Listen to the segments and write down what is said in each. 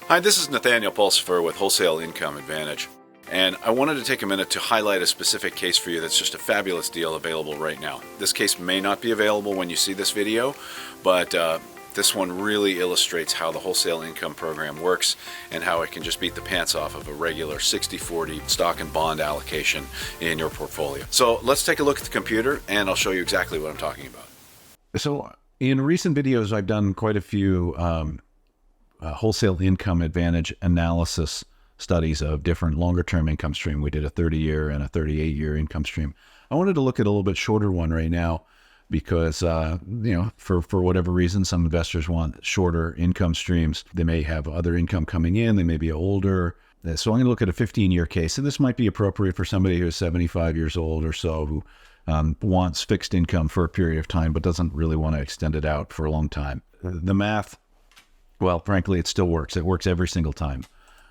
Hi, this is Nathaniel Pulsifer with Wholesale Income Advantage. And I wanted to take a minute to highlight a specific case for you that's just a fabulous deal available right now. This case may not be available when you see this video, but this one really illustrates how the wholesale income program works and how it can just beat the pants off of a regular 60-40 stock and bond allocation in your portfolio. So let's take a look at the computer and I'll show you exactly what I'm talking about. So in recent videos, I've done quite a few wholesale income advantage analysis studies of different longer-term income stream. We did a 30-year and a 38-year income stream. I wanted to look at a little bit shorter one right now because, for whatever reason, some investors want shorter income streams. They may have other income coming in. They may be older. So I'm going to look at a 15-year case. And this might be appropriate for somebody who's 75 years old or so who wants fixed income for a period of time but doesn't really want to extend it out for a long time. The math, well, frankly, it still works. It works every single time.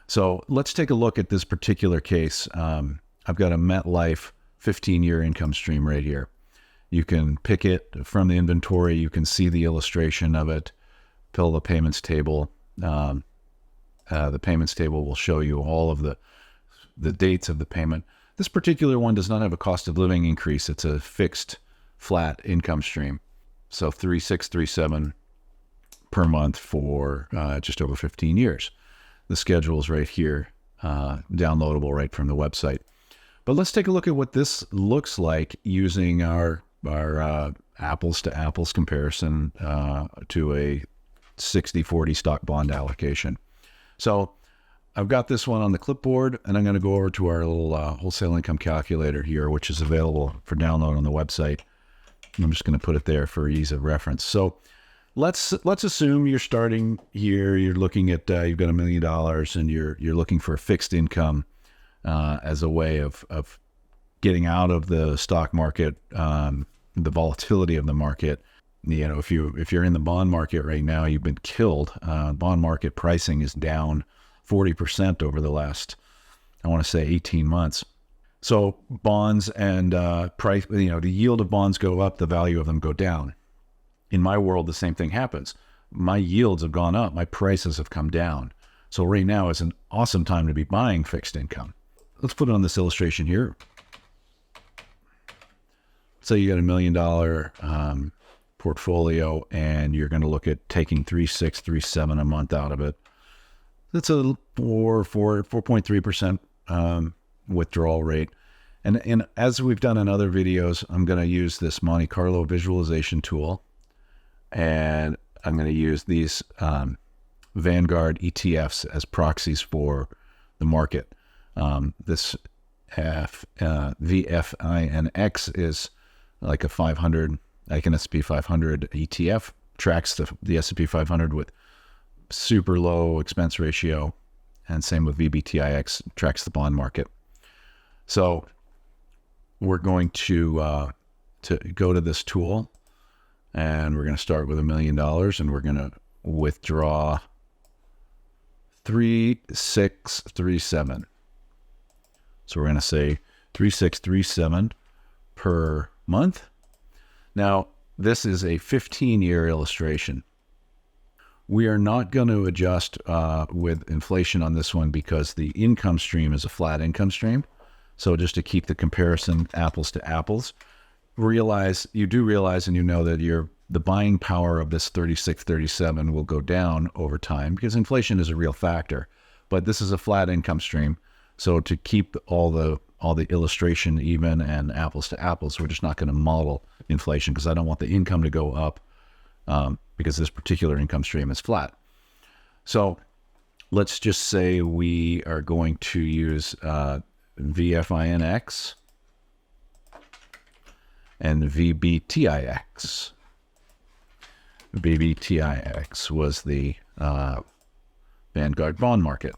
So let's take a look at this particular case. I've got a MetLife 15-year income stream right here. You can pick it from the inventory. You can see the illustration of it. Fill the payments table. The payments table will show you all of the dates of the payment. This particular one does not have a cost of living increase. It's a fixed flat income stream. So 3637 per month for just over 15 years. The schedule is right here, downloadable right from the website. But let's take a look at what this looks like using our apples to apples comparison to a 60-40 stock bond allocation. So I've got this one on the clipboard, and I'm going to go over to our little wholesale income calculator here, which is available for download on the website. I'm just going to put it there for ease of reference. So let's assume you're starting here. You're looking at you've got $1 million, and you're looking for a fixed income as a way of getting out of the stock market, the volatility of the market. You know, if you're in the bond market right now, you've been killed. Bond market pricing is down 40% over the last, I want to say, 18 months. So bonds and price, the yield of bonds go up, the value of them go down. In my world, the same thing happens. My yields have gone up. My prices have come down. So right now is an awesome time to be buying fixed income. Let's put it on this illustration here. So you got $1 million portfolio, and you're going to look at taking 3.637 a month out of it. That's a 4.3% withdrawal rate. And as we've done in other videos, I'm going to use this Monte Carlo visualization tool. And I'm going to use these Vanguard ETFs as proxies for the market. This VFINX is like a 500, like an S&P 500 ETF, tracks the S&P 500 with super low expense ratio, and same with VBTIX, tracks the bond market. So we're going to go to this tool. And we're going to start with $1 million, and we're going to withdraw 3.637. So we're going to say 3.637 per month. Now, this is a 15-year illustration. We are not going to adjust with inflation on this one because the income stream is a flat income stream. So just to keep the comparison apples to apples, you do realize and you know that the buying power of this 3637 will go down over time because inflation is a real factor. But this is a flat income stream. So to keep all the illustration even and apples to apples, we're just not going to model inflation because I don't want the income to go up because this particular income stream is flat. So let's just say we are going to use VFINX and VBTIX. VBTIX was the Vanguard bond market.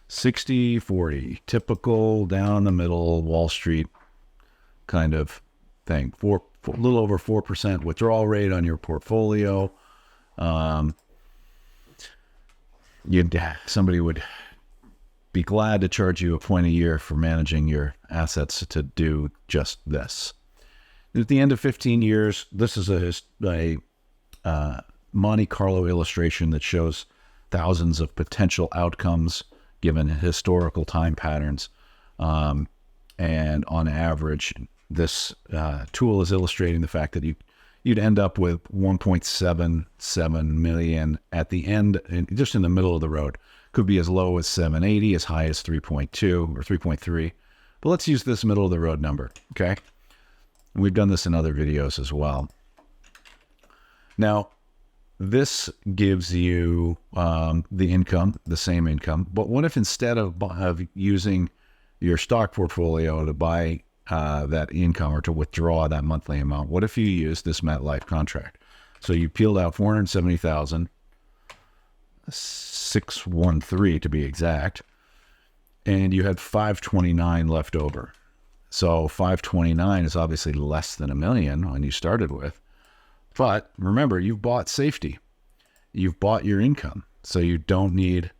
60-40, typical down the middle Wall Street kind of thing. A little over 4% withdrawal rate on your portfolio. Somebody would be glad to charge you a point a year for managing your assets to do just this. At the end of 15 years, this is a Monte Carlo illustration that shows thousands of potential outcomes given historical time patterns. And on average, this tool is illustrating the fact that you'd end up with 1.77 million at the end, just in the middle of the road. Could be as low as 780, as high as 3.2 or 3.3. But let's use this middle of the road number, okay? And we've done this in other videos as well. Now, this gives you the income, the same income. But what if instead of using your stock portfolio to buy that income or to withdraw that monthly amount, what if you use this MetLife contract? So you peeled out 470,000, 613 to be exact, and you had 529 left over. So 529 is obviously less than $1 million when you started with. But remember, you've bought safety. You've bought your income. So you don't need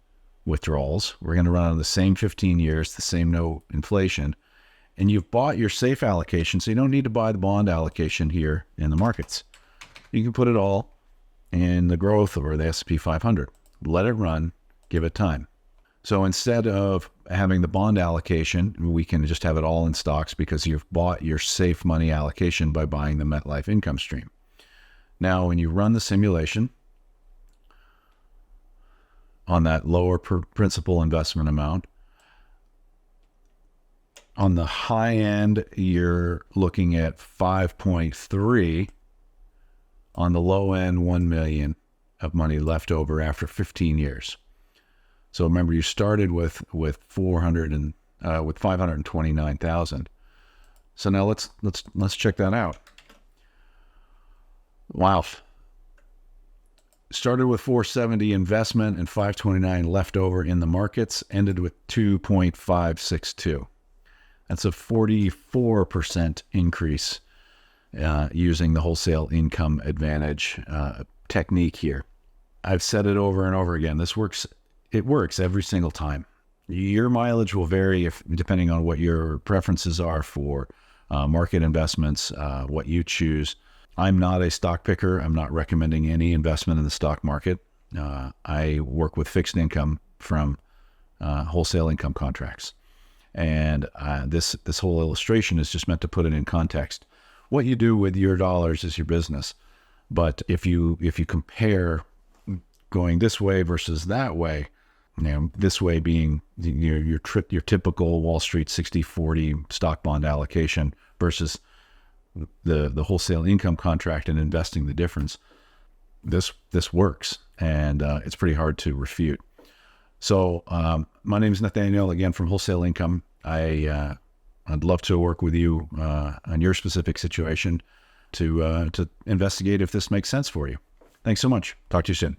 withdrawals. We're going to run on the same 15 years, the same no inflation. And you've bought your safe allocation, so you don't need to buy the bond allocation here in the markets. You can put it all in the growth or the S&P 500. Let it run, give it time. So instead of having the bond allocation, we can just have it all in stocks because you've bought your safe money allocation by buying the MetLife income stream. Now, when you run the simulation on that lower principal investment amount, on the high end, you're looking at 5.3. On the low end, 1 million of money left over after 15 years. So remember, you started with 529,000. So now let's check that out. Wow. Started with 470 investment and 529 left over in the markets, ended with 2.562. That's a 44% increase using the Wholesale Income Advantage technique here. I've said it over and over again. This works. It works every single time. Your mileage will vary depending on what your preferences are for market investments, what you choose. I'm not a stock picker. I'm not recommending any investment in the stock market. I work with fixed income from wholesale income contracts. And this whole illustration is just meant to put it in context. What you do with your dollars is your business. But if you compare going this way versus that way, this way being your typical Wall Street 60-40 stock bond allocation versus the wholesale income contract and investing the difference, this works, and it's pretty hard to refute. So my name is Nathaniel, again from Wholesale Income. I'd love to work with you on your specific situation to investigate if this makes sense for you. Thanks so much. Talk to you soon.